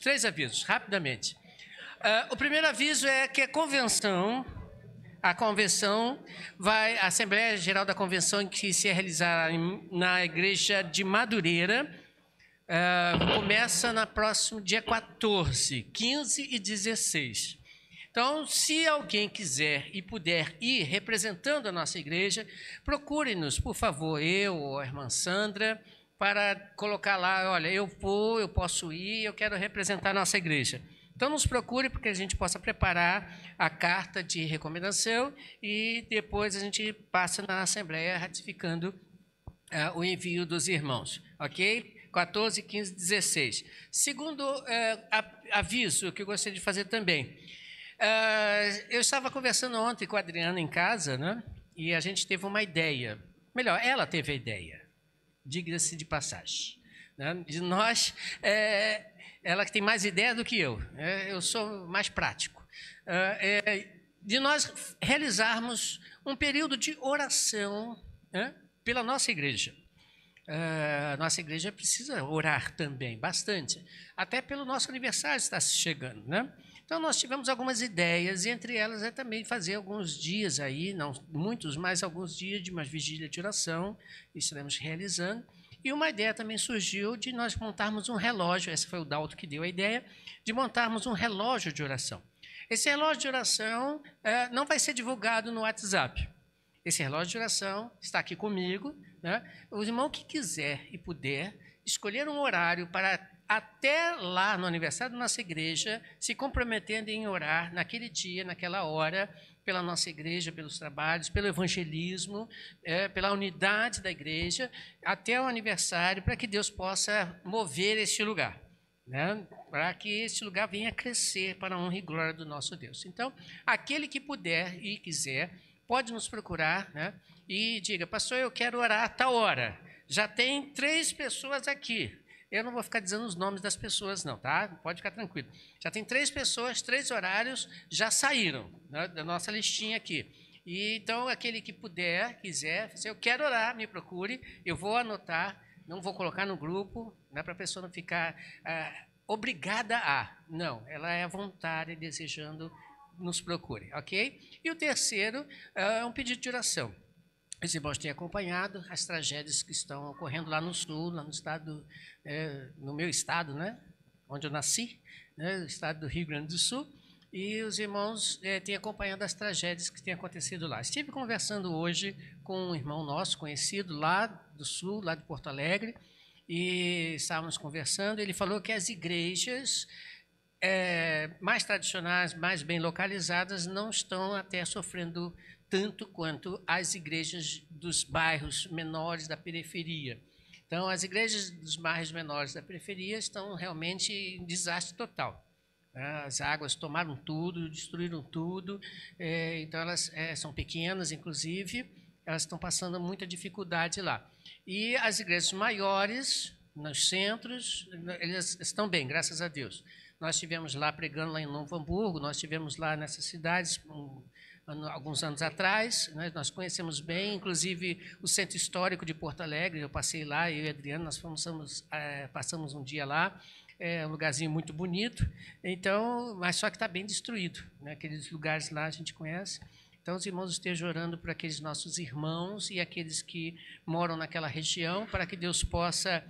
três avisos, rapidamente. O primeiro aviso é que a Assembleia Geral da Convenção, que se realizará na Igreja de Madureira, começa no próximo dia 14, 15 e 16. Então, se alguém quiser e puder ir representando a nossa igreja, procure-nos, por favor, eu ou a irmã Sandra, para colocar lá, olha, eu posso ir, eu quero representar a nossa igreja. Então, nos procure para que a gente possa preparar a carta de recomendação e depois a gente passa na Assembleia ratificando o envio dos irmãos, ok? 14, 15, 16. Segundo aviso que eu gostaria de fazer também. Eu estava conversando ontem com a Adriana em casa, né? E a gente teve uma ideia. Melhor, ela teve a ideia, diga-se de passagem. Né? De nós, ela que tem mais ideia do que eu sou mais prático. De nós realizarmos um período de oração, né? Pela nossa igreja. A nossa igreja precisa orar também, bastante. Até pelo nosso aniversário está chegando, né? Então, nós tivemos algumas ideias, e entre elas é também fazer alguns dias aí, não muitos, mas alguns dias de uma vigília de oração, estaremos realizando. E uma ideia também surgiu de nós montarmos um relógio, esse foi o Dalton que deu a ideia, de montarmos um relógio de oração. Esse relógio de oração não vai ser divulgado no WhatsApp. Esse relógio de oração está aqui comigo, né? O irmão que quiser e puder escolher um horário para até lá no aniversário da nossa igreja, se comprometendo em orar naquele dia, naquela hora, pela nossa igreja, pelos trabalhos, pelo evangelismo, pela unidade da igreja, até o aniversário, para que Deus possa mover este lugar, né? Para que este lugar venha crescer para a honra e glória do nosso Deus. Então, aquele que puder e quiser, pode nos procurar, né? E diga, pastor, eu quero orar a tal hora. Já tem 3 pessoas aqui. Eu não vou ficar dizendo os nomes das pessoas, não, tá? Pode ficar tranquilo. Já tem 3 pessoas, 3 horários já saíram, né, da nossa listinha aqui. E então, aquele que puder, quiser, se eu quero orar, me procure, eu vou anotar, não vou colocar no grupo, né, para a pessoa não ficar obrigada a. Não, ela é voluntária, desejando, nos procure, ok? E o terceiro é um pedido de oração. Os irmãos têm acompanhado as tragédias que estão ocorrendo lá no sul, lá no estado, no meu estado, né, onde eu nasci, né, o estado do Rio Grande do Sul, e os irmãos têm acompanhado as tragédias que têm acontecido lá. Estive conversando hoje com um irmão nosso conhecido lá do sul, lá de Porto Alegre, e estávamos conversando, ele falou que as igrejas mais tradicionais, mais bem localizadas, não estão até sofrendo tanto quanto as igrejas dos bairros menores da periferia. Então, as igrejas dos bairros menores da periferia estão realmente em desastre total. As águas tomaram tudo, destruíram tudo, então elas são pequenas, inclusive, elas estão passando muita dificuldade lá. E as igrejas maiores, nos centros, elas estão bem, graças a Deus. Nós estivemos lá pregando lá em Novo Hamburgo, nós estivemos lá nessas cidades alguns anos atrás, né? Nós conhecemos bem, inclusive o Centro Histórico de Porto Alegre, eu passei lá, eu e a Adriana, nós passamos um dia lá, é um lugarzinho muito bonito, então, mas só que está bem destruído, né? Aqueles lugares lá a gente conhece. Então, os irmãos estejam orando por aqueles nossos irmãos e aqueles que moram naquela região, para que Deus possa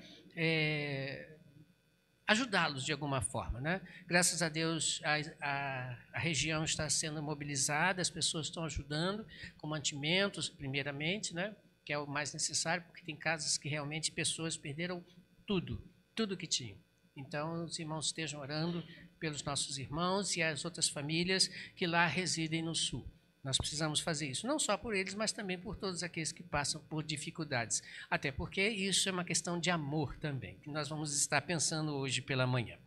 ajudá-los de alguma forma, né? Graças a Deus, a região está sendo mobilizada, as pessoas estão ajudando com mantimentos, primeiramente, né? Que é o mais necessário, porque tem casas que realmente pessoas perderam tudo que tinham. Então, os irmãos estejam orando pelos nossos irmãos e as outras famílias que lá residem no sul. Nós precisamos fazer isso, não só por eles, mas também por todos aqueles que passam por dificuldades. Até porque isso é uma questão de amor também, que nós vamos estar pensando hoje pela manhã.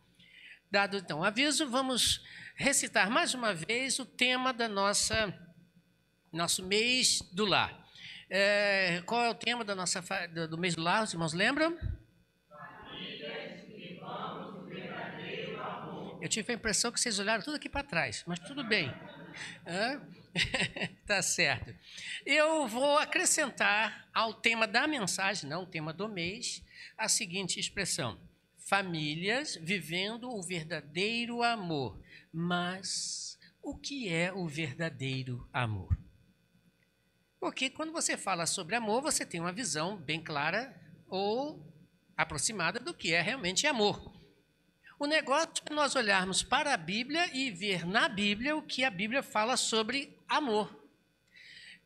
Dado, então, o aviso, vamos recitar mais uma vez o tema da nosso mês do lar. Qual é o tema do mês do lar, os irmãos lembram? Famílias que vamos o verdadeiro amor. Eu tive a impressão que vocês olharam tudo aqui para trás, mas tudo bem. Tá certo. Eu vou acrescentar ao tema da mensagem, não o tema do mês, a seguinte expressão: famílias vivendo o verdadeiro amor. Mas o que é o verdadeiro amor? Porque quando você fala sobre amor, você tem uma visão bem clara ou aproximada do que é realmente amor. O negócio é nós olharmos para a Bíblia e ver na Bíblia o que a Bíblia fala sobre amor.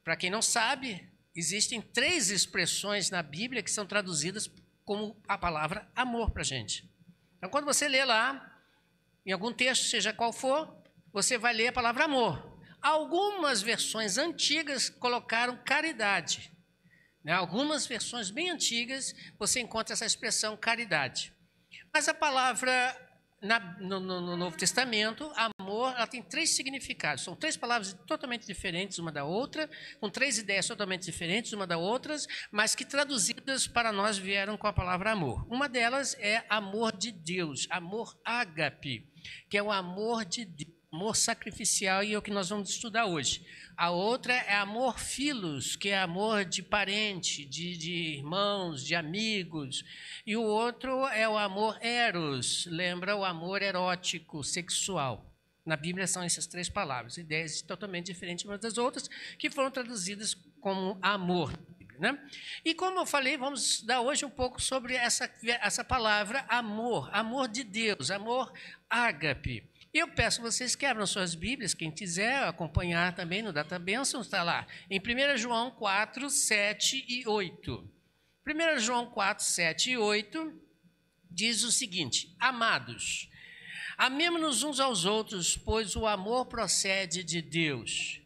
Para quem não sabe, existem 3 expressões na Bíblia que são traduzidas como a palavra amor para a gente. Então, quando você lê lá, em algum texto, seja qual for, você vai ler a palavra amor. Algumas versões antigas colocaram caridade. Algumas versões bem antigas, você encontra essa expressão caridade. Mas a palavra no Novo Testamento, amor, ela tem 3 significados. São 3 palavras totalmente diferentes uma da outra, com 3 ideias totalmente diferentes uma da outra, mas que traduzidas para nós vieram com a palavra amor. Uma delas é amor de Deus, amor ágape, que é o amor de Deus, amor sacrificial, e é o que nós vamos estudar hoje. A outra é amor filos, que é amor de parente, de irmãos, de amigos. E o outro é o amor eros, lembra o amor erótico, sexual. Na Bíblia são essas 3 palavras, ideias totalmente diferentes umas das outras, que foram traduzidas como amor. Né? E como eu falei, vamos estudar hoje um pouco sobre essa palavra amor, amor de Deus, amor ágape. E eu peço a vocês que abram suas Bíblias, quem quiser acompanhar também no Data Bênção, está lá, em 1 João 4, 7 e 8. 1 João 4, 7 e 8 diz o seguinte: Amados, amemo-nos uns aos outros, pois o amor procede de Deus.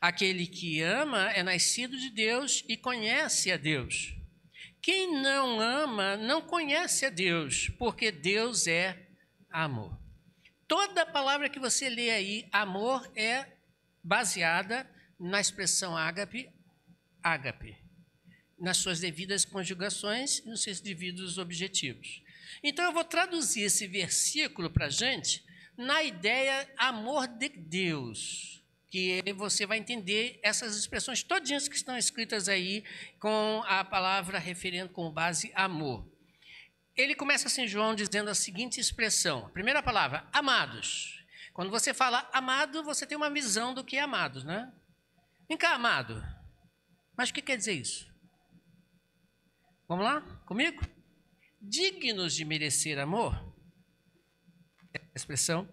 Aquele que ama é nascido de Deus e conhece a Deus. Quem não ama não conhece a Deus, porque Deus é amor. Toda a palavra que você lê aí, amor, é baseada na expressão ágape, ágape, nas suas devidas conjugações e nos seus devidos objetivos. Então, eu vou traduzir esse versículo para a gente na ideia amor de Deus, que você vai entender essas expressões todinhas que estão escritas aí com a palavra referendo com base amor. Ele começa assim, João, dizendo a seguinte expressão. A primeira palavra, amados. Quando você fala amado, você tem uma visão do que é amados, né? Vem cá, amado. Mas o que quer dizer isso? Vamos lá? Comigo? Dignos de merecer amor. Essa expressão.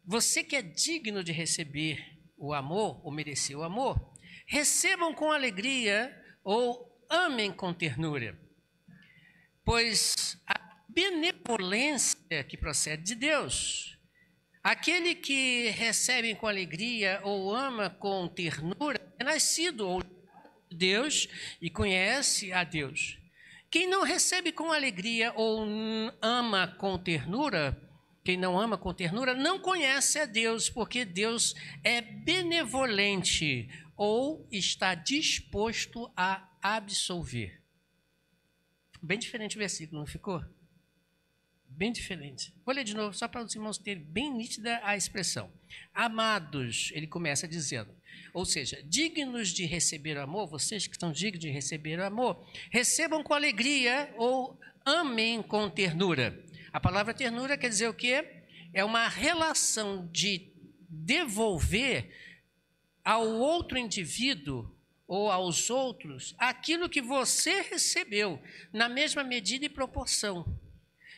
Você que é digno de receber o amor, ou merecer o amor, recebam com alegria ou amem com ternura. Pois a benevolência que procede de Deus, aquele que recebe com alegria ou ama com ternura, é nascido de Deus e conhece a Deus. Quem não recebe com alegria ou ama com ternura, quem não ama com ternura, não conhece a Deus, porque Deus é benevolente ou está disposto a absolver. Bem diferente o versículo, não ficou? Bem diferente. Vou ler de novo, só para os irmãos terem bem nítida a expressão. Amados, ele começa dizendo, ou seja, dignos de receber o amor, vocês que estão dignos de receber o amor, recebam com alegria ou amem com ternura. A palavra ternura quer dizer o quê? É uma relação de devolver ao outro indivíduo ou aos outros aquilo que você recebeu, na mesma medida e proporção.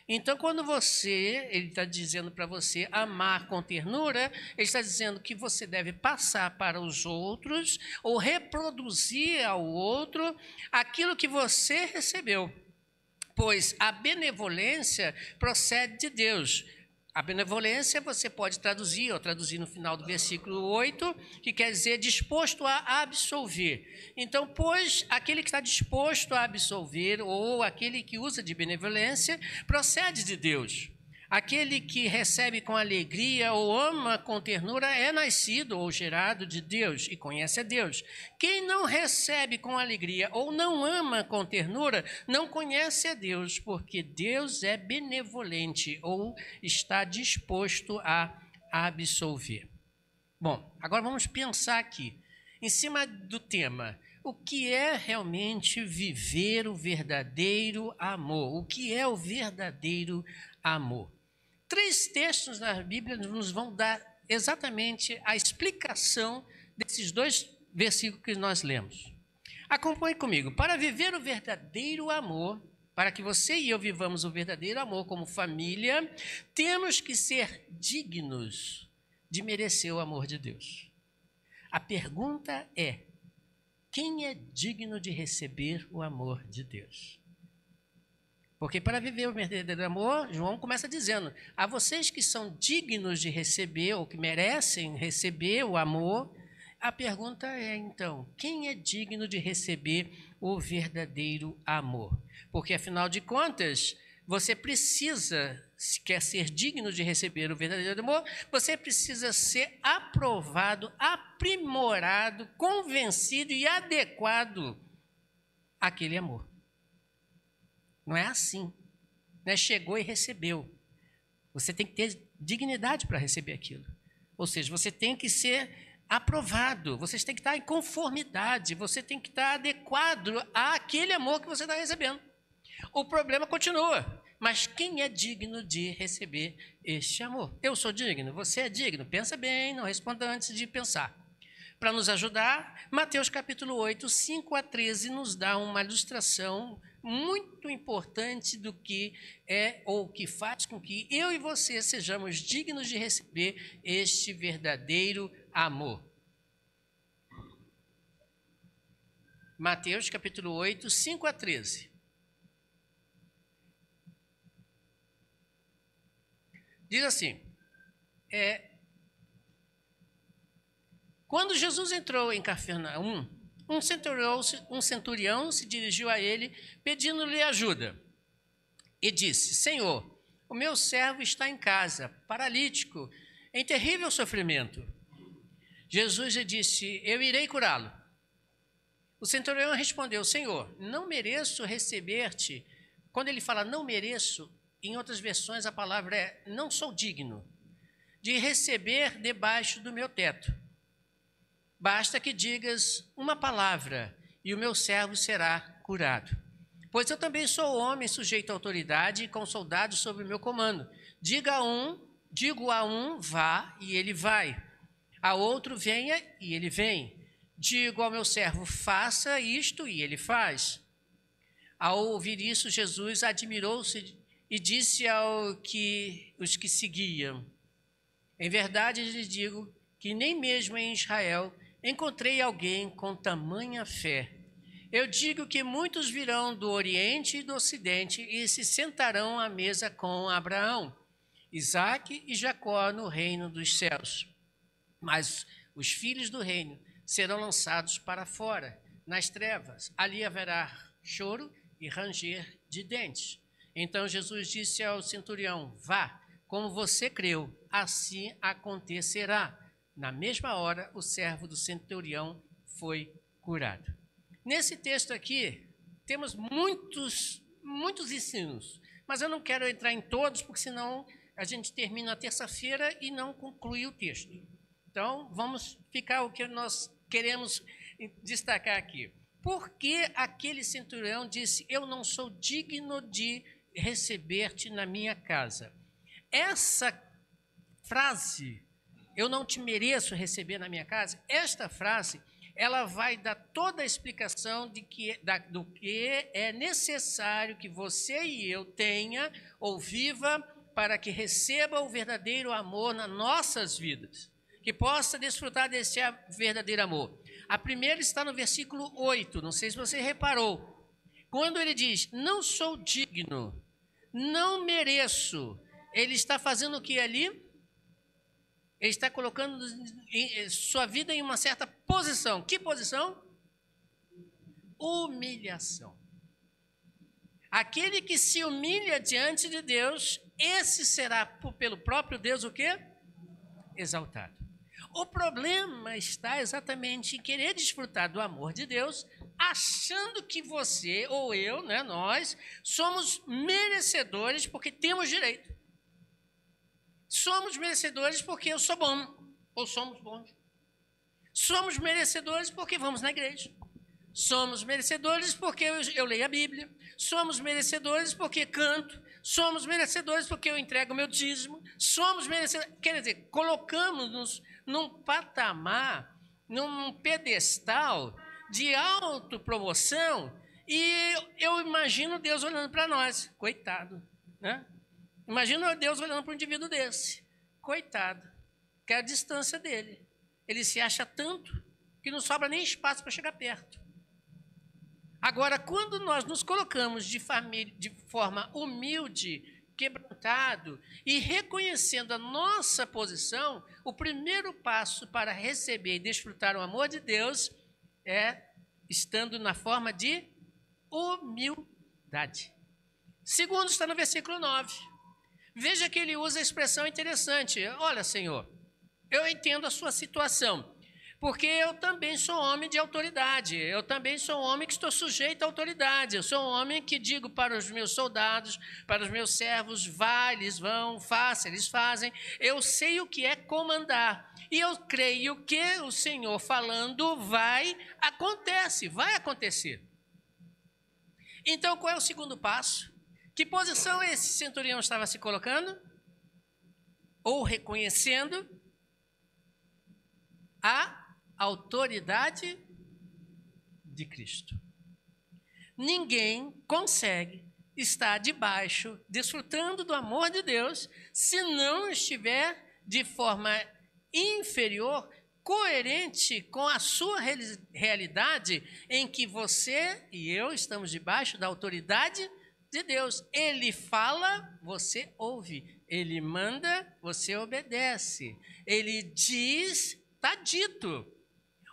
Então, quando ele está dizendo para você amar com ternura, ele está dizendo que você deve passar para os outros ou reproduzir ao outro aquilo que você recebeu. Pois a benevolência procede de Deus. A benevolência você pode traduzir, ou traduzir no final do versículo 8, que quer dizer disposto a absolver. Então, pois aquele que está disposto a absolver, ou aquele que usa de benevolência, procede de Deus. Aquele que recebe com alegria ou ama com ternura é nascido ou gerado de Deus e conhece a Deus. Quem não recebe com alegria ou não ama com ternura não conhece a Deus, porque Deus é benevolente ou está disposto a absolver. Bom, agora vamos pensar aqui, em cima do tema. o que é realmente viver o verdadeiro amor? O que é o verdadeiro amor? 3 textos na Bíblia nos vão dar exatamente a explicação desses 2 versículos que nós lemos. Acompanhe comigo. Para viver o verdadeiro amor, para que você e eu vivamos o verdadeiro amor como família, temos que ser dignos de merecer o amor de Deus. A pergunta é: quem é digno de receber o amor de Deus? Porque para viver o verdadeiro amor, João começa dizendo: a vocês que são dignos de receber ou que merecem receber o amor, a pergunta é então: quem é digno de receber o verdadeiro amor? Porque afinal de contas, você precisa, se quer ser digno de receber o verdadeiro amor, você precisa ser aprovado, aprimorado, convencido e adequado àquele amor. Não é assim. Não é chegou e recebeu. Você tem que ter dignidade para receber aquilo. Ou seja, você tem que ser aprovado, você tem que estar em conformidade, você tem que estar adequado àquele amor que você está recebendo. O problema continua. Mas quem é digno de receber este amor? Eu sou digno? Você é digno? Pensa bem, não responda antes de pensar. Para nos ajudar, Mateus capítulo 8, 5 a 13, nos dá uma ilustração muito importante do que é ou que faz com que eu e você sejamos dignos de receber este verdadeiro amor. Mateus capítulo 8, 5 a 13. Diz assim: quando Jesus entrou em Cafarnaum, um centurião se dirigiu a ele, pedindo-lhe ajuda, e disse: Senhor, o meu servo está em casa, paralítico, em terrível sofrimento. Jesus lhe disse: eu irei curá-lo. O centurião respondeu: Senhor, não mereço receber-te. Quando ele fala não mereço, em outras versões a palavra é não sou digno de receber debaixo do meu teto. Basta que digas uma palavra e o meu servo será curado. Pois eu também sou homem sujeito à autoridade e com soldados sob o meu comando. Digo a um, vá, e ele vai. A outro, venha, e ele vem. Digo ao meu servo, faça isto, e ele faz. Ao ouvir isso, Jesus admirou-se e disse os que seguiam: em verdade lhes digo que nem mesmo em Israel encontrei alguém com tamanha fé. Eu digo que muitos virão do Oriente e do Ocidente e se sentarão à mesa com Abraão, Isaque e Jacó no reino dos céus. Mas os filhos do reino serão lançados para fora, nas trevas. Ali haverá choro e ranger de dentes. Então Jesus disse ao centurião: vá, como você creu, assim acontecerá. Na mesma hora, o servo do centurião foi curado. Nesse texto aqui, temos muitos ensinos, mas eu não quero entrar em todos, porque senão a gente termina a terça-feira e não conclui o texto. Então, vamos ficar o que nós queremos destacar aqui. Por que aquele centurião disse: eu não sou digno de receber-te na minha casa? Essa frase, eu não te mereço receber na minha casa, esta frase, ela vai dar toda a explicação do que é necessário que você e eu tenha ou viva para que receba o verdadeiro amor nas nossas vidas, que possa desfrutar desse verdadeiro amor. A primeira está no versículo 8, não sei se você reparou, quando ele diz: não sou digno, não mereço, ele está fazendo o que ali? Ele está colocando sua vida em uma certa posição. Que posição? Humilhação. Aquele que se humilha diante de Deus, esse será pelo próprio Deus o quê? Exaltado. O problema está exatamente em querer desfrutar do amor de Deus, achando que você ou eu, né, nós, somos merecedores porque temos direito. Somos merecedores porque eu sou bom, ou somos bons. Somos merecedores porque vamos na igreja. Somos merecedores porque eu leio a Bíblia. Somos merecedores porque canto. Somos merecedores porque eu entrego o meu dízimo. Somos merecedores. Quer dizer, colocamos-nos num patamar, num pedestal de autopromoção, e eu imagino Deus olhando para nós. Coitado, né? Imagina Deus olhando para um indivíduo desse. Coitado. Que é a distância dele. Ele se acha tanto que não sobra nem espaço para chegar perto. Agora, quando nós nos colocamos de forma humilde, quebrantado e reconhecendo a nossa posição, o primeiro passo para receber e desfrutar o amor de Deus é estando na forma de humildade. Segundo está no versículo 9. Veja que ele usa a expressão interessante. Olha, Senhor, eu entendo a sua situação, porque eu também sou homem de autoridade, eu também sou um homem que estou sujeito à autoridade, eu sou um homem que digo para os meus soldados, para os meus servos, vá, eles vão, faça, eles fazem, eu sei o que é comandar, e eu creio que o Senhor falando vai acontecer. Então, qual é o segundo passo? Que posição esse centurião estava se colocando? Ou reconhecendo a autoridade de Cristo. Ninguém consegue estar debaixo, desfrutando do amor de Deus, se não estiver de forma inferior, coerente com a sua realidade, em que você e eu estamos debaixo da autoridade de Deus. Ele fala, você ouve. Ele manda, você obedece. Ele diz, está dito.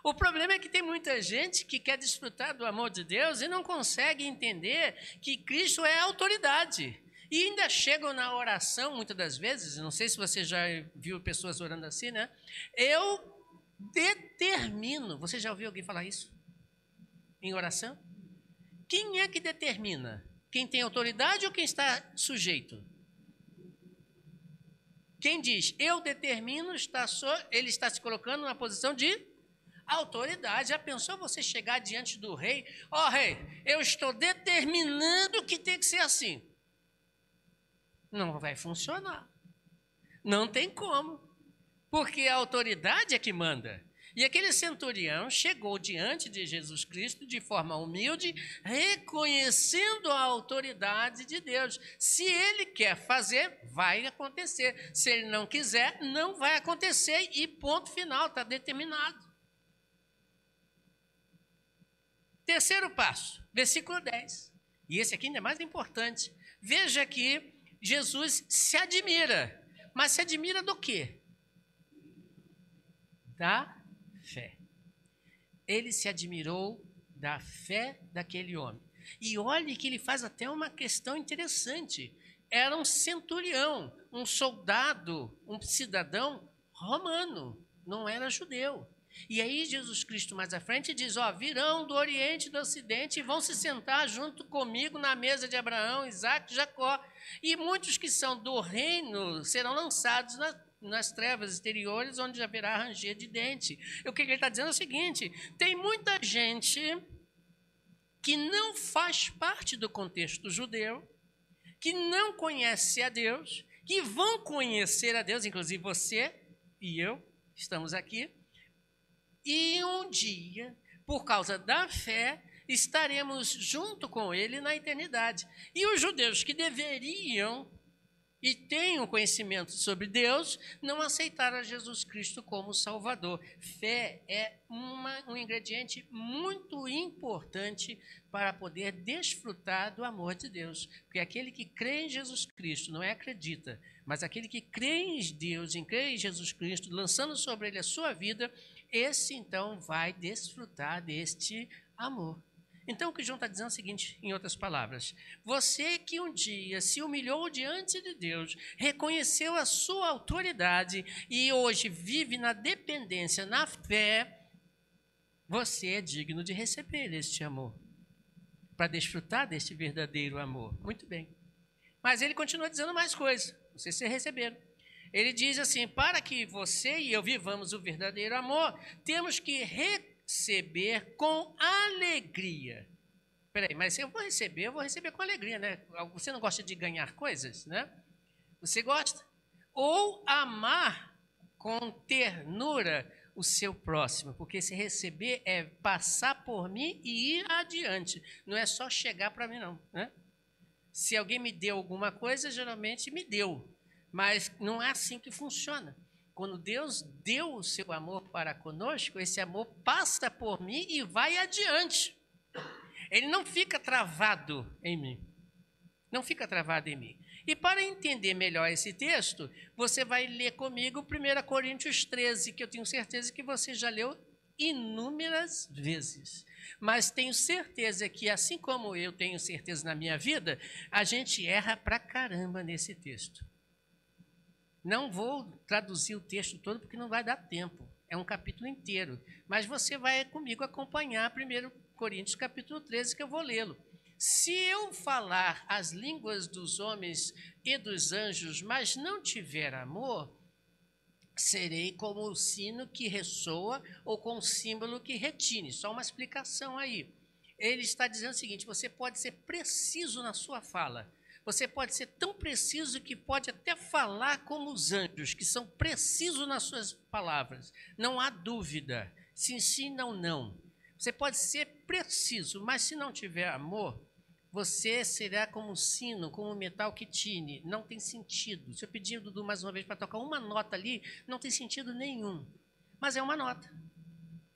O problema é que tem muita gente que quer desfrutar do amor de Deus e não consegue entender que Cristo é a autoridade. E ainda chegam na oração, muitas das vezes, não sei se você já viu pessoas orando assim, né? Eu determino. Você já ouviu alguém falar isso? Em oração? Quem é que determina? Quem tem autoridade ou quem está sujeito? Quem diz, eu determino, ele está se colocando numa posição de autoridade. Já pensou você chegar diante do rei? Ó, rei, eu estou determinando que tem que ser assim. Não vai funcionar. Não tem como. Porque a autoridade é que manda. E aquele centurião chegou diante de Jesus Cristo de forma humilde, reconhecendo a autoridade de Deus. Se ele quer fazer, vai acontecer. Se ele não quiser, não vai acontecer. E ponto final, está determinado. Terceiro passo, versículo 10. E esse aqui ainda é mais importante. Veja que Jesus se admira. Mas se admira do quê? Da fé. Ele se admirou da fé daquele homem. E olhe que ele faz até uma questão interessante. Era um centurião, um soldado, um cidadão romano, não era judeu. E aí Jesus Cristo mais à frente diz, ó, virão do Oriente e do Ocidente e vão se sentar junto comigo na mesa de Abraão, Isaac e Jacó. E muitos que são do reino serão lançados nas trevas exteriores, onde haverá ranger de dente. O que ele está dizendo é o seguinte, tem muita gente que não faz parte do contexto judeu, que não conhece a Deus, que vão conhecer a Deus, inclusive você e eu estamos aqui, e um dia, por causa da fé, estaremos junto com ele na eternidade. E os judeus que deveriam e tenham conhecimento sobre Deus, não aceitaram a Jesus Cristo como Salvador. Fé é um ingrediente muito importante para poder desfrutar do amor de Deus. Porque aquele que crê em Jesus Cristo, não é acredita, mas aquele que crê em Deus, crê em Jesus Cristo, lançando sobre ele a sua vida, esse então vai desfrutar deste amor. Então, o que João está dizendo é o seguinte, em outras palavras, você que um dia se humilhou diante de Deus, reconheceu a sua autoridade e hoje vive na dependência, na fé, você é digno de receber este amor, para desfrutar deste verdadeiro amor. Muito bem. Mas ele continua dizendo mais coisas, não sei se vocês receberam. Ele diz assim, para que você e eu vivamos o verdadeiro amor, temos que receber com alegria. Peraí, mas se eu vou receber com alegria, né? Você não gosta de ganhar coisas, né? Você gosta? Ou amar com ternura o seu próximo, porque se receber é passar por mim e ir adiante, não é só chegar para mim não, né? Se alguém me deu alguma coisa, geralmente me deu, mas não é assim que funciona. Quando Deus deu o seu amor para conosco, esse amor passa por mim e vai adiante. Ele não fica travado em mim. Não fica travado em mim. E para entender melhor esse texto, você vai ler comigo 1 Coríntios 13, que eu tenho certeza que você já leu inúmeras vezes. Mas tenho certeza que, assim como eu tenho certeza na minha vida, a gente erra pra caramba nesse texto. Não vou traduzir o texto todo porque não vai dar tempo. É um capítulo inteiro. Mas você vai comigo acompanhar 1 Coríntios capítulo 13, que eu vou lê-lo. Se eu falar as línguas dos homens e dos anjos, mas não tiver amor, serei como o sino que ressoa ou com o símbolo que retine. Só uma explicação aí. Ele está dizendo o seguinte: você pode ser preciso na sua fala. Você pode ser tão preciso que pode até falar como os anjos, que são precisos nas suas palavras. Não há dúvida. Sim, sim, não, não. Você pode ser preciso, mas se não tiver amor, você será como um sino, como um metal que tine. Não tem sentido. Se eu pedir, Dudu, mais uma vez para tocar uma nota ali, não tem sentido nenhum. Mas é uma nota.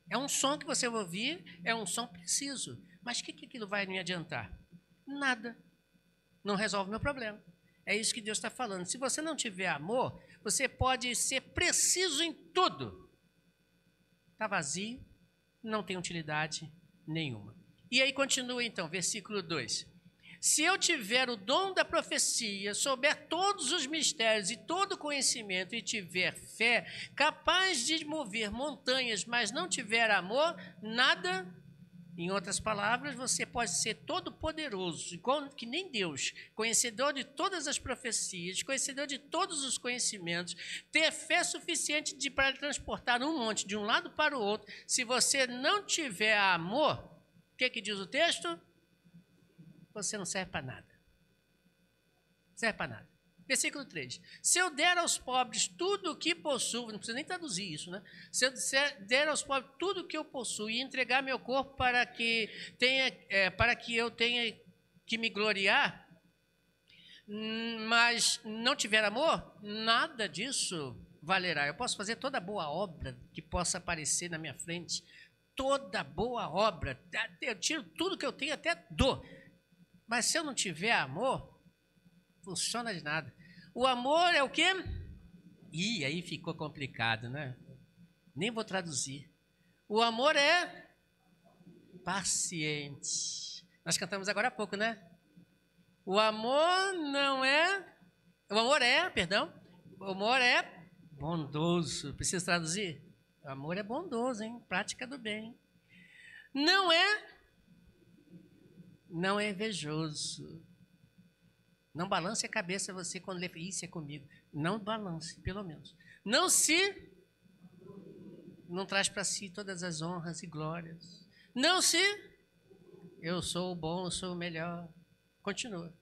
É um som que você vai ouvir, é um som preciso. Mas o que aquilo vai me adiantar? Nada. Não resolve o meu problema. É isso que Deus está falando. Se você não tiver amor, você pode ser preciso em tudo. Está vazio, não tem utilidade nenhuma. E aí continua então, versículo 2. Se eu tiver o dom da profecia, souber todos os mistérios e todo conhecimento e tiver fé, capaz de mover montanhas, mas não tiver amor, nada. Em outras palavras, você pode ser todo poderoso, que nem Deus, conhecedor de todas as profecias, conhecedor de todos os conhecimentos, ter fé suficiente para transportar um monte de um lado para o outro. Se você não tiver amor, o que diz o texto? Você não serve para nada. Não serve para nada. Versículo 3. Se eu der aos pobres tudo o que possuo, não precisa nem traduzir isso, né? Se eu der aos pobres tudo o que eu possuo e entregar meu corpo para que eu tenha que me gloriar, mas não tiver amor, nada disso valerá. Eu posso fazer toda boa obra que possa aparecer na minha frente, toda boa obra, eu tiro tudo que eu tenho, até dou. Mas se eu não tiver amor, funciona de nada. O amor é o quê? Ih, aí ficou complicado, né? Nem vou traduzir. O amor é paciente. Nós cantamos agora há pouco, né? O amor não é... O amor é bondoso. Preciso traduzir? O amor é bondoso, hein? Prática do bem. Não é invejoso. Não balance a cabeça você quando lê, isso é comigo. Não balance, pelo menos. Não traz para si todas as honras e glórias. Eu sou o bom, eu sou o melhor. Continua.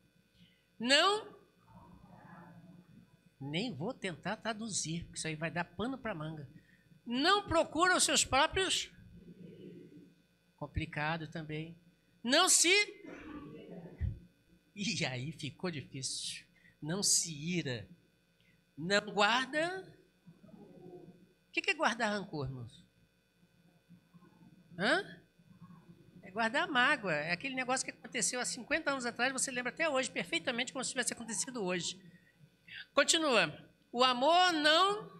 Nem vou tentar traduzir, porque isso aí vai dar pano para manga. Não procura os seus próprios. Complicado também. E aí ficou difícil. Não se ira. Não guarda. O que é guardar rancor, irmãos? É guardar mágoa. É aquele negócio que aconteceu há 50 anos atrás, você lembra até hoje, perfeitamente como se tivesse acontecido hoje. Continua. O amor não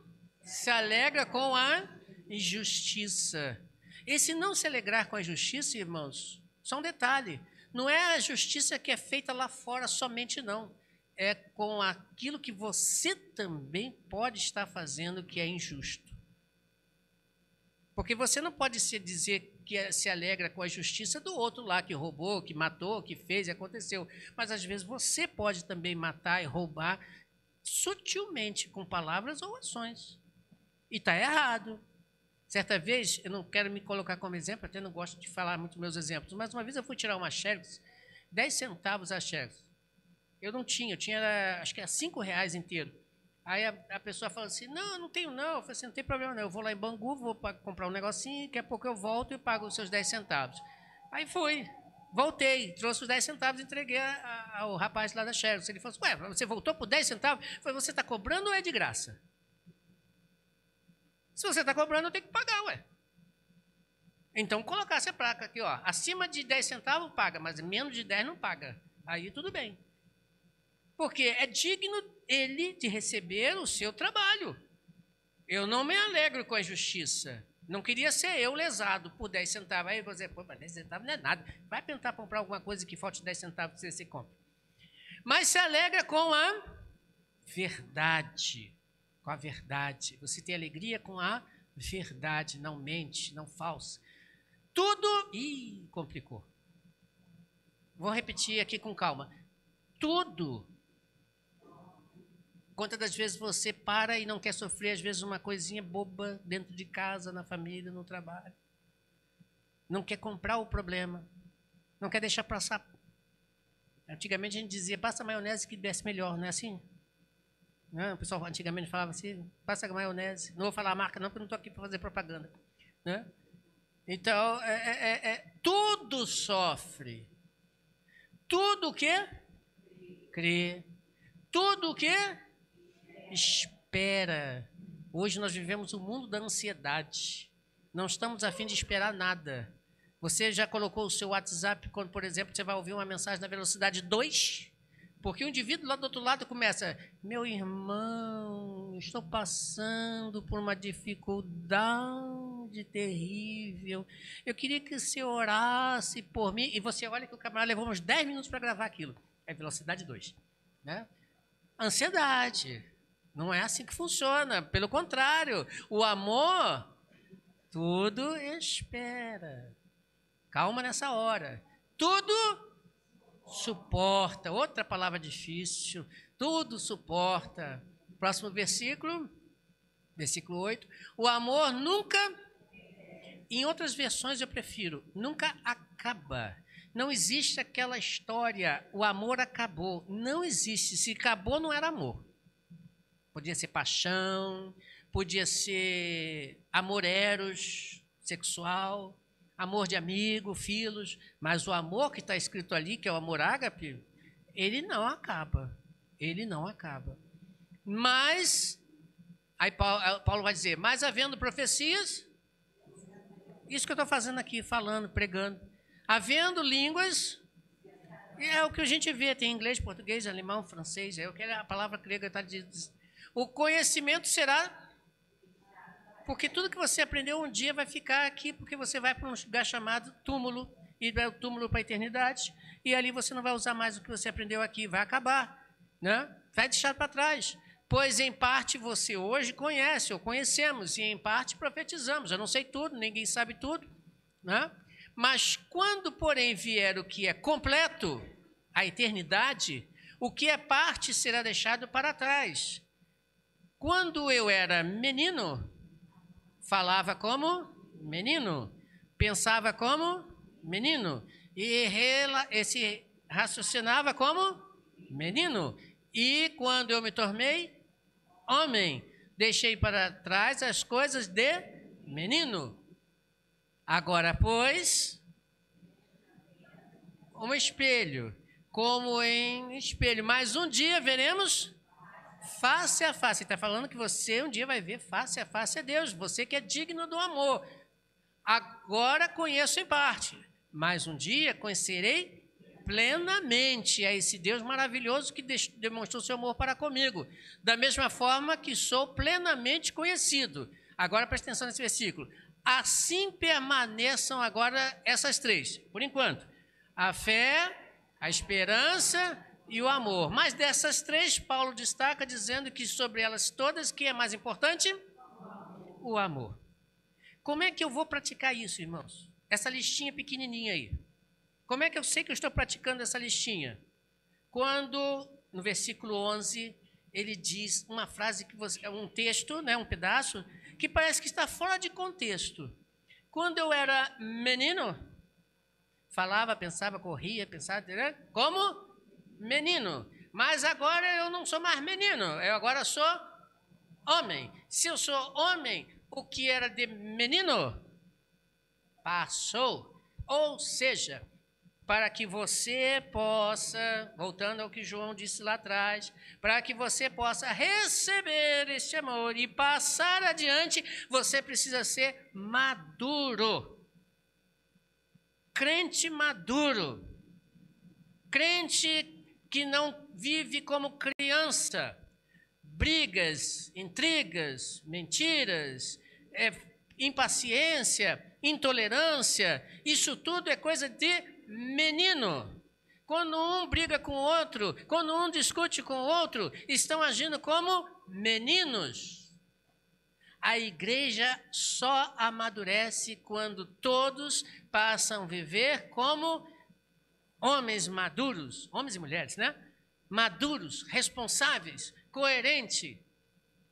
se alegra com a injustiça. Esse não se alegrar com a injustiça, irmãos, só um detalhe. Não é a justiça que é feita lá fora somente, não. É com aquilo que você também pode estar fazendo que é injusto. Porque você não pode dizer que se alegra com a justiça do outro lá, que roubou, que matou, que fez e aconteceu. Mas às vezes você pode também matar e roubar sutilmente, com palavras ou ações. E está errado. Certa vez, eu não quero me colocar como exemplo, até não gosto de falar muito meus exemplos, mas uma vez eu fui tirar uma xerox, 10 centavos a xerox. Eu não tinha, eu tinha, acho que era R$ 5 inteiro. Aí a pessoa falou assim, não, eu não tenho não. Eu falei assim, não tem problema não, eu vou lá em Bangu, vou comprar um negocinho, daqui a pouco eu volto e pago os seus 10 centavos. Aí fui, voltei, trouxe os 10 centavos e entreguei ao rapaz lá da xerox. Ele falou assim, ué, você voltou por 10 centavos? Eu falei, você está cobrando ou é de graça? Se você está cobrando, eu tenho que pagar, ué. Então, colocasse a placa aqui, ó, acima de 10 centavos paga, mas menos de 10 não paga. Aí tudo bem. Porque é digno ele de receber o seu trabalho. Eu não me alegro com a injustiça. Não queria ser eu lesado por 10 centavos. Aí você, pô, mas 10 centavos não é nada. Vai tentar comprar alguma coisa que falte 10 centavos que você compra. Mas se alegra com a verdade. Com a verdade. Você tem alegria com a verdade, não mente, não falsa. Tudo... Ih, complicou. Vou repetir aqui com calma. Tudo. Quantas das vezes você para e não quer sofrer, às vezes, uma coisinha boba dentro de casa, na família, no trabalho. Não quer comprar o problema. Não quer deixar passar. Antigamente a gente dizia, passa maionese que desce melhor, não é assim? Não, o pessoal antigamente falava assim, passa maionese. Não vou falar a marca não, porque não estou aqui para fazer propaganda. Né? Então, tudo sofre. Tudo o quê? Crê. Tudo o quê? Espera. Hoje nós vivemos o mundo da ansiedade. Não estamos a fim de esperar nada. Você já colocou o seu WhatsApp quando, por exemplo, você vai ouvir uma mensagem na velocidade 2? Porque o indivíduo lá do outro lado começa, meu irmão, estou passando por uma dificuldade terrível. Eu queria que você orasse por mim. E você olha que o camarada levou uns 10 minutos para gravar aquilo. É velocidade 2. Né? Ansiedade. Não é assim que funciona. Pelo contrário, o amor, tudo espera. Calma nessa hora. Tudo suporta. Outra palavra difícil. Tudo suporta. Próximo versículo. Versículo 8. O amor nunca, em outras versões eu prefiro, nunca acaba. Não existe aquela história, o amor acabou. Não existe. Se acabou, não era amor. Podia ser paixão, podia ser amor eros, sexual, amor de amigo, filhos, mas o amor que está escrito ali, que é o amor ágape, ele não acaba. Ele não acaba. Mas, aí Paulo vai dizer, mas havendo profecias, isso que eu estou fazendo aqui, falando, pregando, havendo línguas, é o que a gente vê, tem inglês, português, alemão, francês, é o que a palavra grega está dizendo. O conhecimento será, porque tudo que você aprendeu um dia vai ficar aqui, porque você vai para um lugar chamado túmulo, e vai o túmulo para a eternidade, e ali você não vai usar mais o que você aprendeu aqui, vai acabar, né? Vai deixar para trás. Pois em parte você hoje conhece, ou conhecemos, e em parte profetizamos. Eu não sei tudo, ninguém sabe tudo, né? Mas quando, porém, vier o que é completo, a eternidade, o que é parte será deixado para trás. Quando eu era menino, falava como menino, pensava como menino, e se raciocinava como menino. E quando eu me tornei homem, deixei para trás as coisas de menino. Agora, pois, um espelho, como em espelho, mas um dia veremos face a face. Ele está falando que você um dia vai ver face a face a Deus, você que é digno do amor. Agora conheço em parte, mas um dia conhecerei plenamente a esse Deus maravilhoso que demonstrou seu amor para comigo, da mesma forma que sou plenamente conhecido. Agora presta atenção nesse versículo. Assim permaneçam agora essas três, por enquanto. A fé, a esperança e o amor. Mas dessas três, Paulo destaca dizendo que sobre elas todas, que é mais importante? O amor. Como é que eu vou praticar isso, irmãos? Essa listinha pequenininha aí. Como é que eu sei que eu estou praticando essa listinha? Quando, no versículo 11, ele diz uma frase, que um texto, né, um pedaço, que parece que está fora de contexto. Quando eu era menino, falava, pensava, corria, pensava, né? Como menino. Mas agora eu não sou mais menino, eu agora sou homem. Se eu sou homem, o que era de menino passou. Ou seja, para que você possa, voltando ao que João disse lá atrás, para que você possa receber este amor e passar adiante, você precisa ser maduro. Crente maduro. Crente que não vive como criança. Brigas, intrigas, mentiras, impaciência, intolerância, isso tudo é coisa de menino. Quando um briga com o outro, quando um discute com o outro, estão agindo como meninos. A igreja só amadurece quando todos passam a viver como homens maduros, homens e mulheres, né? Maduros, responsáveis, coerentes.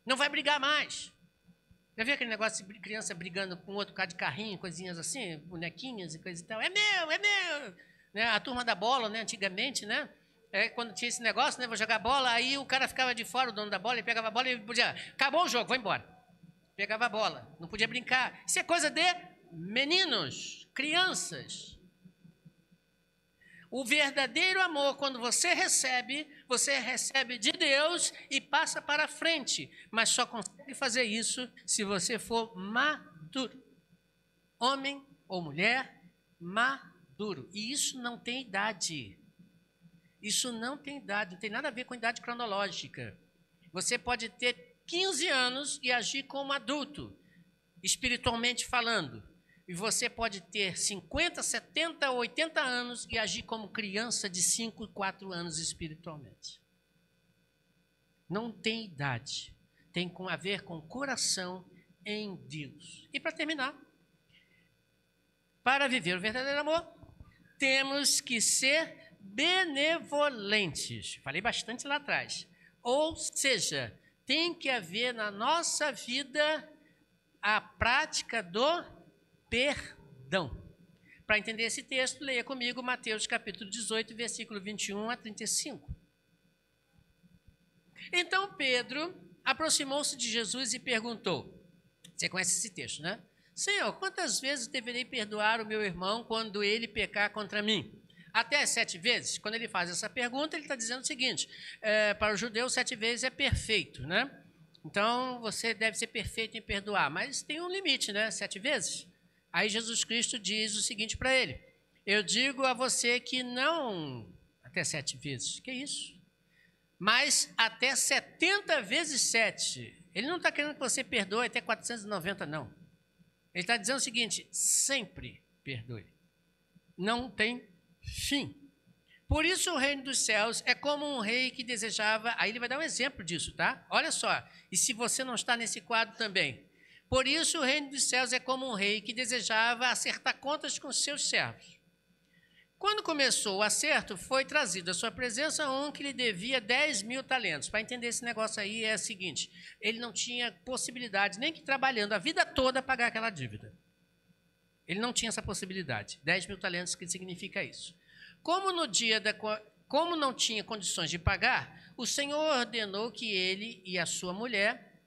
Não vai brigar mais. Já viu aquele negócio de criança brigando com outro cara de carrinho, coisinhas assim, bonequinhas e coisa e tal? É meu! Né? A turma da bola, né? Antigamente, né? Quando tinha esse negócio, né? Vou jogar bola, aí o cara ficava de fora, o dono da bola, ele pegava a bola e podia... Acabou o jogo, vou embora. Pegava a bola, não podia brincar. Isso é coisa de meninos, crianças. O verdadeiro amor, quando você recebe de Deus e passa para frente. Mas só consegue fazer isso se você for maduro. Homem ou mulher, maduro. E isso não tem idade. Isso não tem idade, não tem nada a ver com idade cronológica. Você pode ter 15 anos e agir como adulto, espiritualmente falando. E você pode ter 50, 70, 80 anos e agir como criança de 5, 4 anos espiritualmente. Não tem idade. Tem a ver com coração em Deus. E para terminar, para viver o verdadeiro amor, temos que ser benevolentes. Falei bastante lá atrás. Ou seja, tem que haver na nossa vida a prática do perdão. Para entender esse texto, leia comigo Mateus capítulo 18, versículo 21 a 35. Então Pedro aproximou-se de Jesus e perguntou, você conhece esse texto, né? Senhor, quantas vezes deverei perdoar o meu irmão quando ele pecar contra mim? Até 7 vezes? Quando ele faz essa pergunta, ele está dizendo o seguinte, para o judeu 7 vezes é perfeito, né? Então, você deve ser perfeito em perdoar, mas tem um limite, né? 7 vezes? Aí Jesus Cristo diz o seguinte para ele, eu digo a você que não até 7 vezes, que isso? Mas até 70 vezes 7. Ele não está querendo que você perdoe até 490, não. Ele está dizendo o seguinte, sempre perdoe. Não tem fim. Por isso o reino dos céus é como um rei que desejava... Aí ele vai dar um exemplo disso, tá? Olha só, e se você não está nesse quadro também. Por isso o reino dos céus é como um rei que desejava acertar contas com seus servos. Quando começou o acerto, foi trazido à sua presença um que lhe devia 10.000 talentos. Para entender esse negócio aí é o seguinte, ele não tinha possibilidade, nem que trabalhando a vida toda, pagar aquela dívida. Ele não tinha essa possibilidade. 10.000 talentos, que significa isso? Como não tinha condições de pagar, o Senhor ordenou que ele e a sua mulher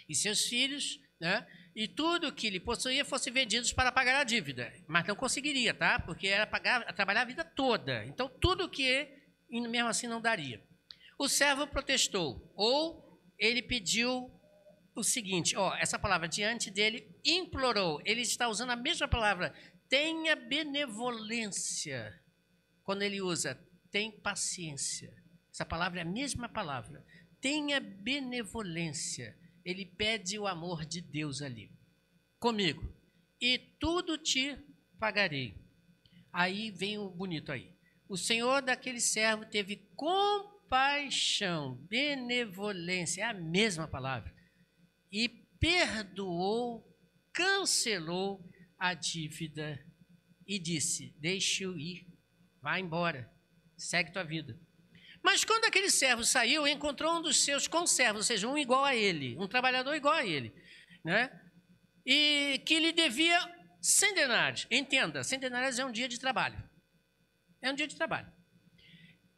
e seus filhos, né, e tudo que ele possuía fossem vendidos para pagar a dívida. Mas não conseguiria, tá? Porque era trabalhar a vida toda. Então, tudo que mesmo assim não daria. O servo protestou, ou ele pediu o seguinte, essa palavra diante dele, implorou. Ele está usando a mesma palavra, tenha benevolência. Quando ele usa, tem paciência. Essa palavra é a mesma palavra. Tenha benevolência. Ele pede o amor de Deus ali. Comigo. E tudo te pagarei. Aí vem o bonito aí. O Senhor daquele servo teve compaixão, benevolência, é a mesma palavra. E perdoou, cancelou a dívida e disse, deixa-o ir, vai embora, segue tua vida. Mas quando aquele servo saiu, encontrou um dos seus conservos, ou seja, um igual a ele, um trabalhador igual a ele, né? E que lhe devia 100 denários. Entenda, 100 denários é um dia de trabalho. É um dia de trabalho.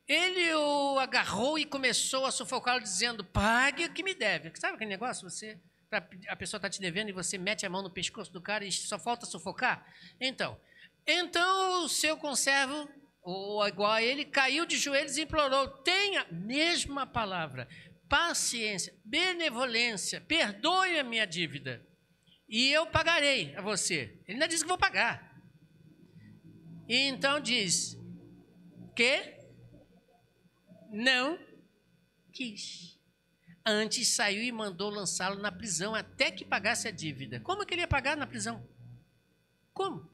Ele o agarrou e começou a sufocá-lo, dizendo, pague o que me deve. Sabe aquele negócio? A pessoa está te devendo e você mete a mão no pescoço do cara e só falta sufocar? Então o seu conservo, ou igual a ele, caiu de joelhos e implorou, tenha, mesma palavra, paciência, benevolência, perdoe a minha dívida e eu pagarei a você. Ele ainda diz que vou pagar. E então diz que não quis. Antes saiu e mandou lançá-lo na prisão até que pagasse a dívida. Como que ele ia pagar na prisão? Como?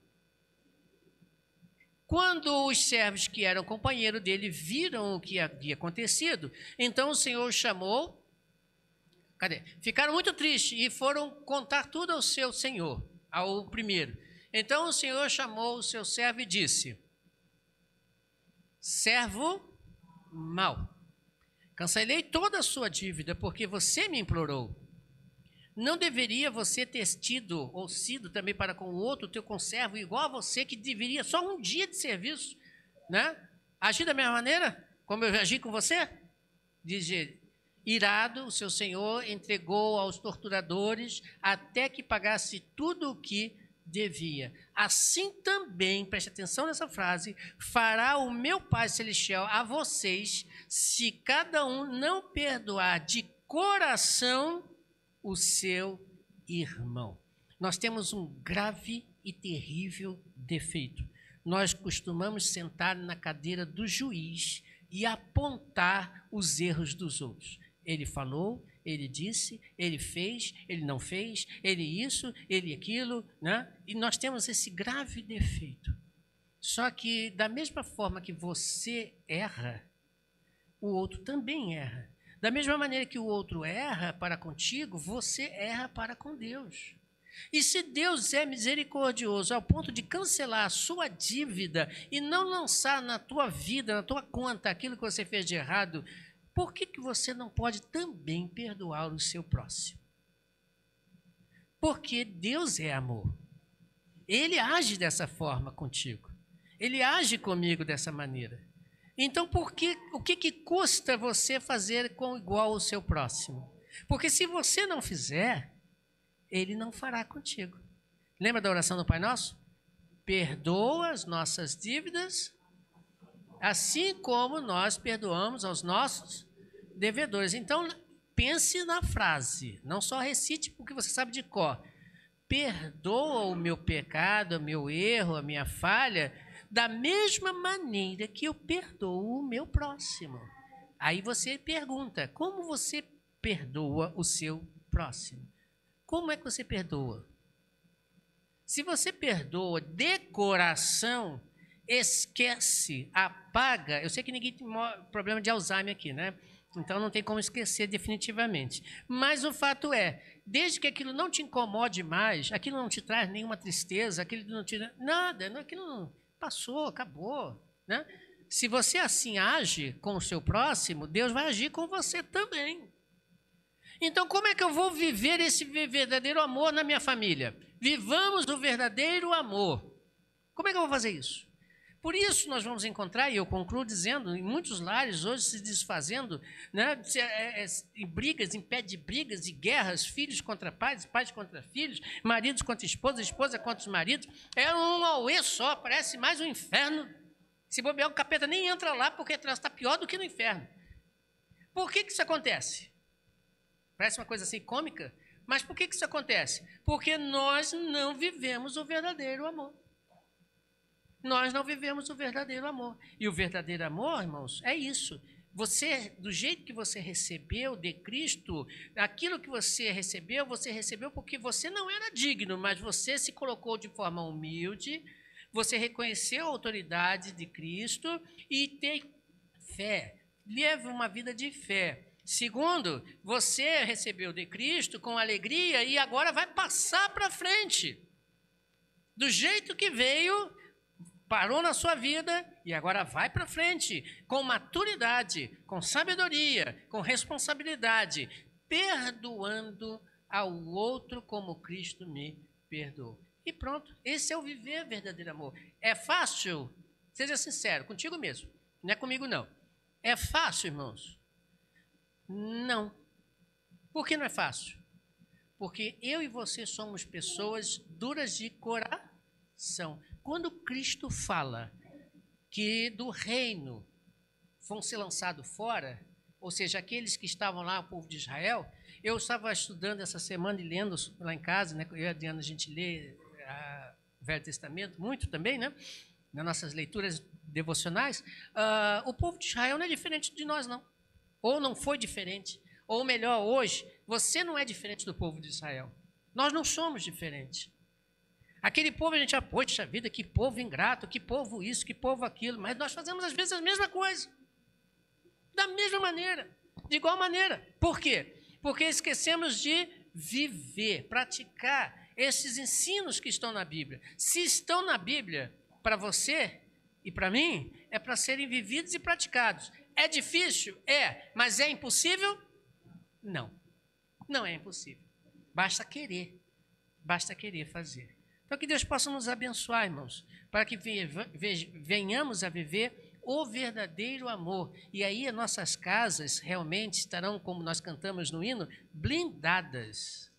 Quando os servos que eram companheiros dele viram o que havia acontecido, então o Senhor chamou, ficaram muito tristes e foram contar tudo ao seu senhor, ao primeiro. Então o Senhor chamou o seu servo e disse, servo mau, cancelei toda a sua dívida porque você me implorou. Não deveria você ter tido ou sido também para com o outro teu conservo igual a você, que deveria só um dia de serviço, né? Agir da mesma maneira como eu agi com você? Diz ele, irado, o seu senhor entregou aos torturadores até que pagasse tudo o que devia. Assim também, preste atenção nessa frase, fará o meu Pai Celestial a vocês, se cada um não perdoar de coração o seu irmão. Nós temos um grave e terrível defeito. Nós costumamos sentar na cadeira do juiz e apontar os erros dos outros. Ele falou, ele disse, ele fez, ele não fez, ele isso, ele aquilo, né? E nós temos esse grave defeito. Só que, da mesma forma que você erra, o outro também erra. Da mesma maneira que o outro erra para contigo, você erra para com Deus. E se Deus é misericordioso ao ponto de cancelar a sua dívida e não lançar na tua vida, na tua conta, aquilo que você fez de errado, por que você não pode também perdoar o seu próximo? Porque Deus é amor. Ele age dessa forma contigo. Ele age comigo dessa maneira. Então, o que custa você fazer com igual ao seu próximo? Porque se você não fizer, ele não fará contigo. Lembra da oração do Pai Nosso? Perdoa as nossas dívidas, assim como nós perdoamos aos nossos devedores. Então, pense na frase, não só recite porque você sabe de cor. Perdoa o meu pecado, o meu erro, a minha falha, da mesma maneira que eu perdoo o meu próximo. Aí você pergunta, como você perdoa o seu próximo? Como é que você perdoa? Se você perdoa de coração, esquece, apaga. Eu sei que ninguém tem problema de Alzheimer aqui, né? Então não tem como esquecer definitivamente. Mas o fato é, desde que aquilo não te incomode mais, aquilo não te traz nenhuma tristeza, aquilo não te nada, aquilo não passou, acabou, né? Se você assim age com o seu próximo, Deus vai agir com você também. Então, como é que eu vou viver esse verdadeiro amor na minha família? Vivamos o verdadeiro amor. Como é que eu vou fazer isso? Por isso nós vamos encontrar, e eu concluo dizendo, em muitos lares hoje se desfazendo, né, em brigas, em pé de brigas e guerras, filhos contra pais, pais contra filhos, maridos contra esposa, esposa contra os maridos. É um auê só, parece mais um inferno. Se bobear, o capeta nem entra lá porque está pior do que no inferno. Por que isso acontece? Parece uma coisa assim cômica, mas por que isso acontece? Porque nós não vivemos o verdadeiro amor. Nós não vivemos o verdadeiro amor. E o verdadeiro amor, irmãos, é isso. Você, do jeito que você recebeu de Cristo, aquilo que você recebeu porque você não era digno, mas você se colocou de forma humilde, você reconheceu a autoridade de Cristo e tem fé. Leve uma vida de fé. Segundo, você recebeu de Cristo com alegria e agora vai passar para frente. Do jeito que veio, parou na sua vida e agora vai para frente, com maturidade, com sabedoria, com responsabilidade, perdoando ao outro como Cristo me perdoou. E pronto, esse é o viver verdadeiro amor. É fácil? Seja sincero, contigo mesmo, não é comigo não. É fácil, irmãos? Não. Por que não é fácil? Porque eu e você somos pessoas duras de coração. Quando Cristo fala que do reino vão ser lançados fora, ou seja, aqueles que estavam lá, o povo de Israel, eu estava estudando essa semana e lendo lá em casa, né? Eu e a Adriana, a gente lê o Velho Testamento muito também, né? Nas nossas leituras devocionais. O povo de Israel não é diferente de nós, não. Ou não foi diferente. Ou melhor, hoje, você não é diferente do povo de Israel. Nós não somos diferentes. Aquele povo, a gente já, poxa vida, que povo ingrato, que povo isso, que povo aquilo. Mas nós fazemos, às vezes, a mesma coisa. Da mesma maneira, de igual maneira. Por quê? Porque esquecemos de viver, praticar esses ensinos que estão na Bíblia. Se estão na Bíblia, para você e para mim, é para serem vividos e praticados. É difícil? É. Mas é impossível? Não. Não é impossível. Basta querer fazer. Então, que Deus possa nos abençoar, irmãos, para que venhamos a viver o verdadeiro amor. E aí as nossas casas realmente estarão, como nós cantamos no hino, blindadas.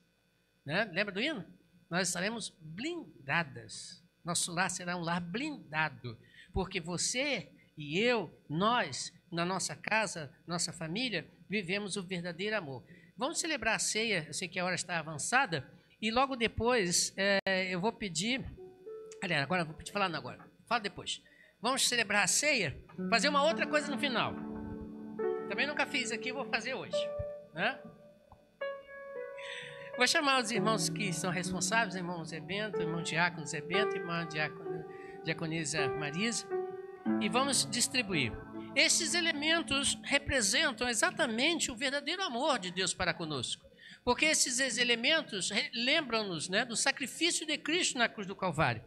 Né? Lembra do hino? Nós estaremos blindadas. Nosso lar será um lar blindado. Porque você e eu, nós, na nossa casa, nossa família, vivemos o verdadeiro amor. Vamos celebrar a ceia, eu sei que a hora está avançada, e logo depois eu vou pedir... Aliás, agora vou pedir falar não agora. Fala depois. Vamos celebrar a ceia, fazer uma outra coisa no final. Também nunca fiz aqui, vou fazer hoje. Né? Vou chamar os irmãos que são responsáveis, irmão Zé Bento, irmão Diácono Zé Bento, irmã Diaconisa Marisa, e vamos distribuir. Esses elementos representam exatamente o verdadeiro amor de Deus para conosco. Porque esses elementos lembram-nos, né, do sacrifício de Cristo na cruz do Calvário.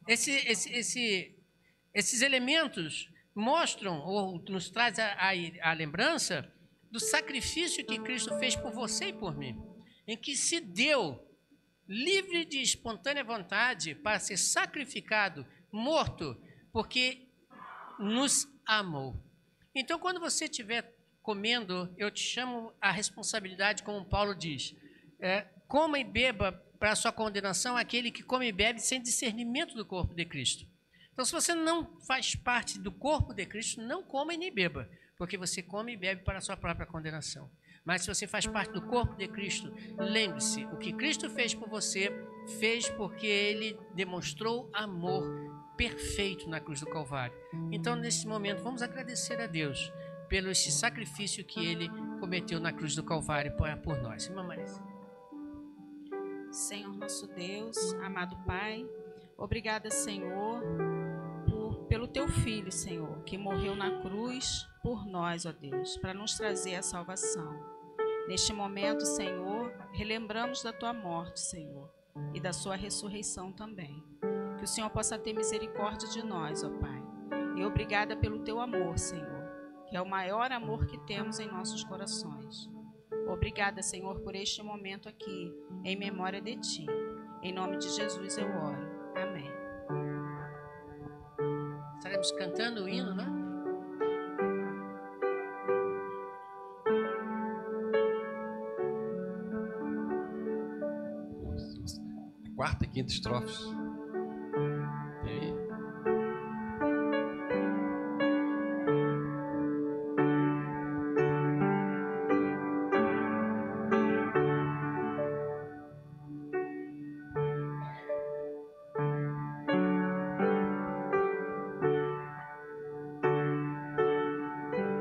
Esses elementos mostram ou nos traz a lembrança do sacrifício que Cristo fez por você e por mim, em que se deu livre de espontânea vontade para ser sacrificado, morto, porque nos amou. Então, quando você estiver comendo, eu te chamo a responsabilidade, como Paulo diz, coma e beba para a sua condenação aquele que come e bebe sem discernimento do corpo de Cristo. Então, se você não faz parte do corpo de Cristo, não coma e nem beba, porque você come e bebe para a sua própria condenação. Mas se você faz parte do corpo de Cristo, lembre-se, o que Cristo fez por você, fez porque Ele demonstrou amor perfeito na cruz do Calvário. Então, nesse momento, vamos agradecer a Deus pelo esse sacrifício que Ele cometeu na cruz do Calvário por nós. Irmã Marisa. Senhor nosso Deus, amado Pai, obrigada, Senhor, pelo Teu Filho, Senhor, que morreu na cruz por nós, ó Deus, para nos trazer a salvação. Neste momento, Senhor, relembramos da Tua morte, Senhor, e da Sua ressurreição também. Que o Senhor possa ter misericórdia de nós, ó Pai. E obrigada pelo Teu amor, Senhor, que é o maior amor que temos em nossos corações. Obrigada, Senhor, por este momento aqui, em memória de Ti. Em nome de Jesus eu oro. Amém. Estaremos cantando o hino, né? Quarta e quinta estrofes. Tem aí?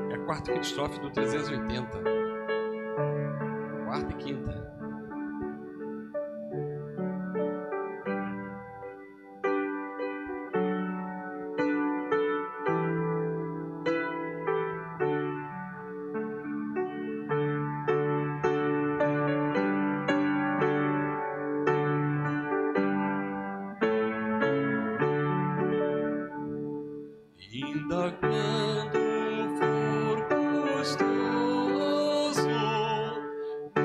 É a quarta e quinta estrofe do 380. Quarta e quinta. Ainda quando for gostoso o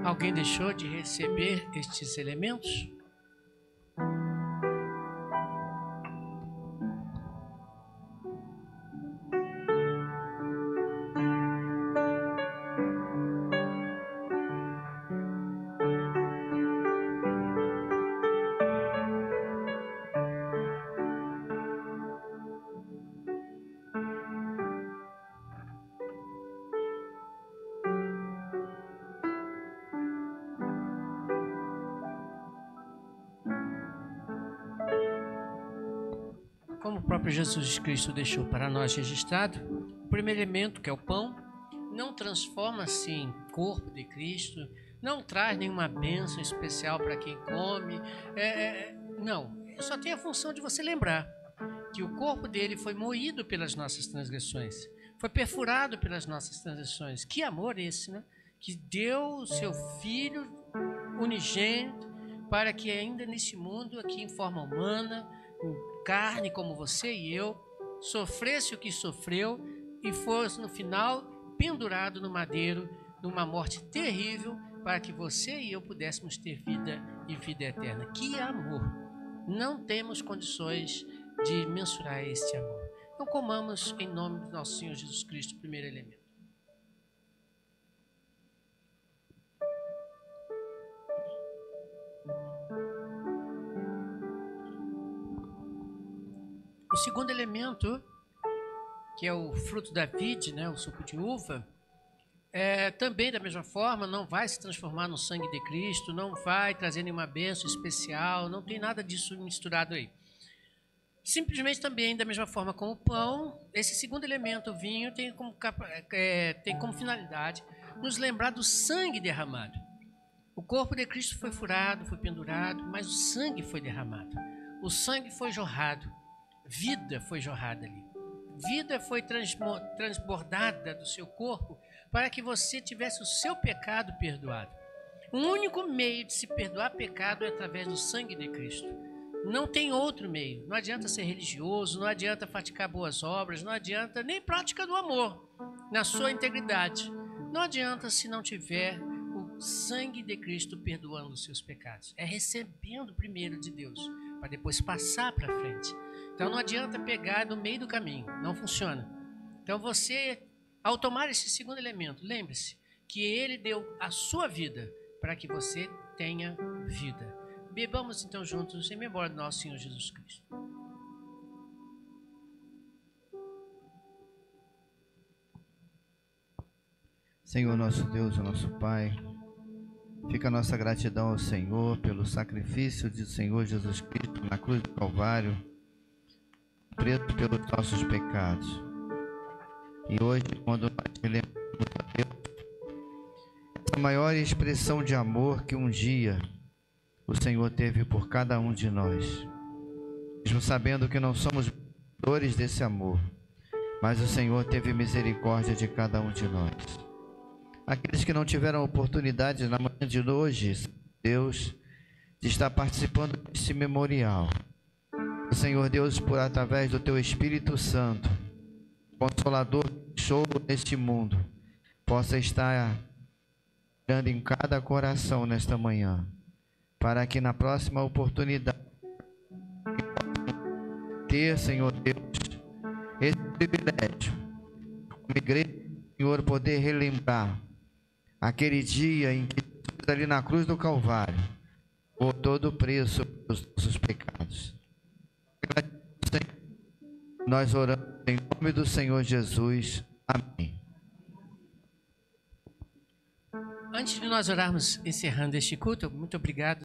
Alguém deixou de receber estes elementos? Como o próprio Jesus Cristo deixou para nós registrado, o primeiro elemento, que é o pão, não transforma-se em corpo de Cristo, não traz nenhuma bênção especial para quem come. Não, só tem a função de você lembrar que o corpo dele foi moído pelas nossas transgressões, foi perfurado pelas nossas transgressões. Que amor esse, né? Que deu o seu Filho unigênito para que ainda nesse mundo, aqui em forma humana, em carne como você e eu, sofresse o que sofreu e fosse no final pendurado no madeiro, numa morte terrível, para que você e eu pudéssemos ter vida e vida eterna. Que amor! Não temos condições de mensurar este amor. Então comamos em nome do nosso Senhor Jesus Cristo, o primeiro elemento. segundo elemento, que é o fruto da vide, né, o suco de uva, também da mesma forma não vai se transformar no sangue de Cristo, não vai trazer nenhuma bênção especial, não tem nada disso misturado aí. Simplesmente também da mesma forma com o pão, esse segundo elemento, o vinho, tem como finalidade nos lembrar do sangue derramado. O corpo de Cristo foi furado, foi pendurado, mas o sangue foi derramado. O sangue foi jorrado, vida foi jorrada ali. Vida foi transbordada do seu corpo para que você tivesse o seu pecado perdoado. O único meio de se perdoar pecado é através do sangue de Cristo. Não tem outro meio. Não adianta ser religioso, não adianta praticar boas obras, não adianta nem prática do amor na sua integridade. Não adianta se não tiver o sangue de Cristo perdoando os seus pecados. É recebendo primeiro de Deus, para depois passar para frente. Então não adianta pegar no meio do caminho, não funciona. Então você, ao tomar esse segundo elemento, lembre-se que Ele deu a sua vida para que você tenha vida. Bebamos então juntos em memória do nosso Senhor Jesus Cristo. Senhor nosso Deus, nosso Pai, fica a nossa gratidão ao Senhor pelo sacrifício do Senhor Jesus Cristo na cruz do Calvário, preso pelos nossos pecados. E hoje, quando nós lembramos a Deus, essa maior expressão de amor que um dia o Senhor teve por cada um de nós, mesmo sabendo que não somos merecedores desse amor, mas o Senhor teve misericórdia de cada um de nós. Aqueles que não tiveram oportunidade na manhã de hoje, Deus, de estar participando desse memorial, o Senhor Deus, por através do Teu Espírito Santo, Consolador, show neste mundo, possa estar dando em cada coração nesta manhã, para que na próxima oportunidade ter, Senhor Deus, esse privilégio, como igreja, Senhor, poder relembrar aquele dia em que Jesus, ali na cruz do Calvário, por todo o preço dos nossos pecados. Nós oramos em nome do Senhor Jesus. Amém. Antes de nós orarmos encerrando este culto, muito obrigado.